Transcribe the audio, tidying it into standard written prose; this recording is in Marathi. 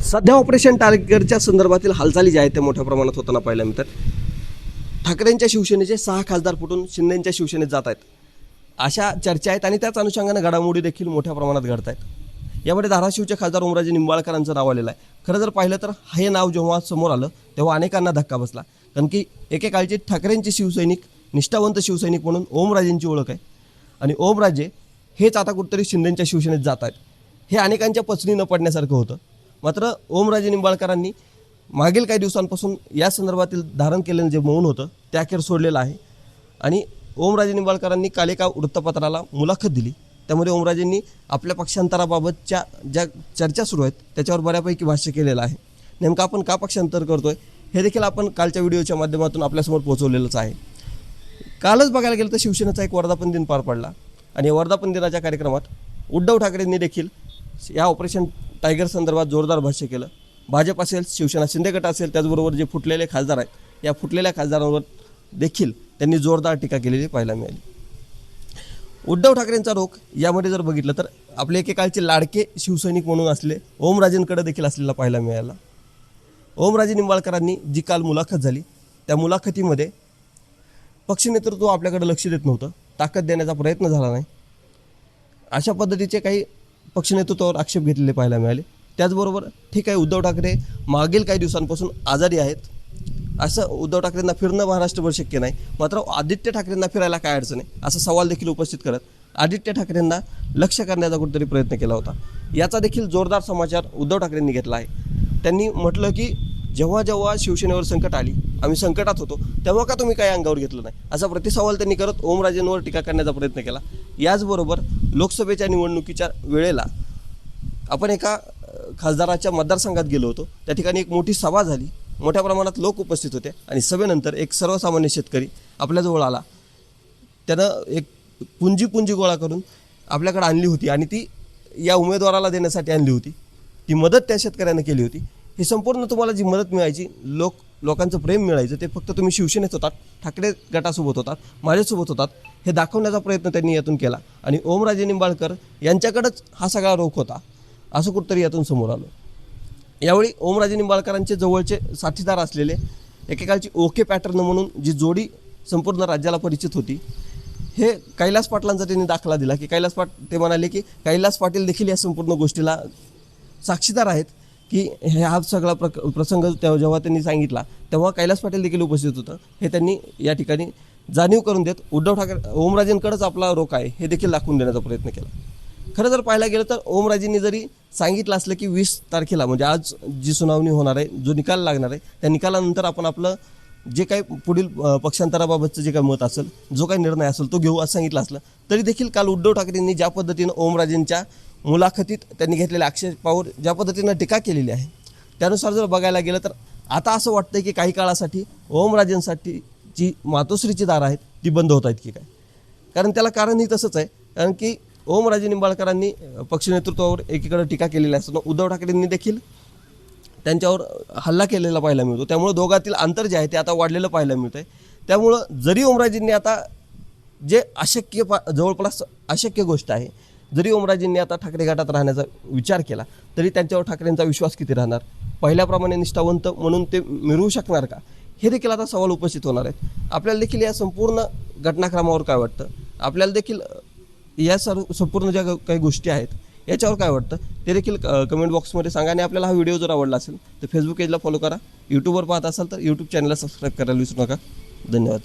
सध्या ऑपरेशन टायगरच्या संदर्भातील हालचाली ज्या आहेत त्या मोठ्या प्रमाणात होताना पाहायला मिळतात. ठाकरेंच्या शिवसेनेचे 6 खासदार फुटून शिंदेंच्या शिवसेनेत जात आहेत अशा चर्चा आहेत आणि त्याच अनुषंगाने घडामोडी देखील मोठ्या प्रमाणात घडत आहेत. यामध्ये धाराशिवचे खासदार ओमराजे निंबाळकरांचं नाव आलेलं आहे. खरं जर पाहिलं तर हे नाव जेव्हा समोर आलं तेव्हा अनेकांना धक्का बसला, कारण की एकेकाळचे ठाकरेंचे शिवसैनिक, निष्ठावंत शिवसैनिक म्हणून ओमराजेंची ओळख आहे आणि ओमराजे हेच आता कुठेतरी शिंदेंच्या शिवसेनेत जात आहेत. हे अनेकांच्या पचनी न पडण्यासारखं होतं. मात्र ओमराजे निंबाळकरांनी मागील काही दिवसांपासून या संदर्भातील धारण केलेलं जे मौन होतं ते अखेर सोडलेलं आहे आणि ओमराजे निंबाळकरांनी काल एका वृत्तपत्राला मुलाखत दिली. त्यामध्ये ओमराजेंनी आपल्या पक्षांतराबाबतच्या ज्या चर्चा सुरू आहेत त्याच्यावर बऱ्यापैकी भाष्य केलेलं आहे. नेमकं आपण का पक्षांतर करतोय हे देखील आपण कालच्या व्हिडिओच्या माध्यमातून आपल्यासमोर पोहोचवलेलंच आहे. कालच बघायला गेलं तर शिवसेनेचा एक वर्धापन दिन पार पडला आणि वर्धापन दिनाच्या कार्यक्रमात उद्धव ठाकरेंनी देखील या ऑपरेशन टायगर संदर्भात जोरदार भाष्य केलं. भाजप असेल, शिवसेना शिंदे गट असेल, त्याचबरोबर जे फुटलेले खासदार आहेत या फुटलेल्या खासदारांवर देखील त्यांनी जोरदार टीका केलेली पाहायला मिळाली. उद्धव ठाकरेंचा रोख यामध्ये जर बघितलं तर आपले एकेकाळचे लाडके शिवसैनिक म्हणून असले ओमराजेंकडे देखील असलेला पाहायला मिळाला. ओमराजे निंबाळकरांनी जी काल मुलाखत झाली त्या मुलाखतीमध्ये पक्षनेतृत्व आपल्याकडे लक्ष देत नव्हतं, ताकद देण्याचा प्रयत्न झाला नाही, अशा पद्धतीचे काही पक्षनेतृत्वावर आक्षेप घेतलेले पाहायला मिळाले. त्याचबरोबर ठीक आहे, उद्धव ठाकरे मागील काही दिवसांपासून आजारी आहेत, असं उद्धव ठाकरेंना फिरणं महाराष्ट्रभर शक्य नाही, मात्र आदित्य ठाकरेंना फिरायला काय अडचण आहे असा सवाल देखील उपस्थित करत आदित्य ठाकरेंना लक्ष करण्याचा कुठेतरी प्रयत्न केला होता. याचा देखील जोरदार समाचार उद्धव ठाकरेंनी घेतला आहे. त्यांनी म्हटलं की जेव्हा जेव्हा शिवसेनेवर संकट आली, आम्ही संकटात होतो, तेव्हा का तुम्ही काही अंगावर घेतलं नाही असा प्रतिसवाल त्यांनी करत ओमराजेंवर टीका करण्याचा प्रयत्न केला. याचबरोबर लोकसभेच्या निवडणुकीच्या वेळेला आपण एका खासदाराच्या मतदारसंघात गेलो होतो. त्या ठिकाणी एक मोठी सभा झाली, मोठ्या प्रमाणात लोक उपस्थित होते आणि सभेनंतर एक सर्वसामान्य शेतकरी आपल्याजवळ आला. त्यानं एक पुंजी गोळा करून आपल्याकडे आणली होती आणि ती या उमेदवाराला देण्यासाठी आणली होती. ती मदत त्या शेतकऱ्यानं केली होती. ही संपूर्ण तुम्हाला जी मदत मिळायची, लोकांचं प्रेम मिळायचं, ते फक्त तुम्ही शिवसेनेत होतात, ठाकरे गटासोबत होतात, माझ्यासोबत होतात हे दाखवण्याचा प्रयत्न त्यांनी यातून केला आणि ओमराजे निंबाळकर यांच्याकडेच हा सगळा रोख होता असं कुठंतरी यातून समोर आलं. यावेळी ओमराजे निंबाळकरांचे जवळचे साथीदार असलेले एकेकाळची ओके पॅटर्न म्हणून जी जोडी संपूर्ण राज्याला परिचित होती, हे कैलास पाटलांचा त्यांनी दाखला दिला की ते म्हणाले की कैलास पाटील देखील या संपूर्ण गोष्टीला साक्षीदार आहेत की हा सगळा प्रसंग जेव्हा त्यांनी सांगितला तेव्हा कैलास पाटील देखील उपस्थित होतं. हे त्यांनी या ठिकाणी जाणीव करून देत उद्धव ठाकरे ओमराजेंकडेच आपला रोख आहे हे देखील दाखवून देण्याचा प्रयत्न केला. खरं जर पाहायला गेलं तर ओमराजेंनी जरी सांगितलं असलं की 20 तारखेला म्हणजे आज जी सुनावणी होणार आहे, जो निकाल लागणार आहे, त्या निकालानंतर आपण आपलं जे काही पुढील पक्षांतराबाबतचं जे काही मत असेल, जो काही निर्णय असेल तो घेऊ असं सांगितलं असलं तरी देखील काल उद्धव ठाकरेंनी ज्या पद्धतीनं ओमराजेंच्या मुलाखतीत त्यांनी घेतलेल्या आक्षेपावर ज्या पद्धतीनं टीका केलेली आहे त्यानुसार जर बघायला गेलं तर आता असं वाटतंय की काही काळासाठी ओमराजेंसाठी जी मातोश्रीची दारं आहेत ती बंद होत आहेत की काय. कारण त्याला कारणही तसंच आहे, कारण की ओमराजे निंबाळकरांनी पक्षनेतृत्वावर एकीकडे टीका केलेली असताना उद्धव ठाकरेंनी देखील त्यांच्यावर हल्ला केलेला पाहायला मिळतो. त्यामुळे दोघातील अंतर जे आहे ते आता वाढलेलं पाहायला मिळतं आहे. त्यामुळं जरी ओमराजेंनी आता जे जवळपास अशक्य गोष्ट आहे, जरी ओमराजेंनी आता ठाकरे गटात राहण्याचा विचार केला तरी त्यांच्यावर ठाकरेंचा विश्वास किती राहणार, पहिल्याप्रमाणे निष्ठावंत म्हणून ते मिळवू शकणार का, हे देखील आता सवाल उपस्थित होणार आहेत. आपल्याला देखील या संपूर्ण घटनाक्रमावर काय वाटतं, आपल्याला देखील या संपूर्ण ज्या काही गोष्टी आहेत याच्यावर काय वाटतं ते देखील कमेंट बॉक्समध्ये सांगा. आणि आपल्याला हा व्हिडिओ जर आवडला असेल तर फेसबुक पेजला फॉलो करा, यूट्यूबवर पाहत असाल तर यूट्यूब चॅनलला सबस्क्राईब करायला विसरू नका. धन्यवाद.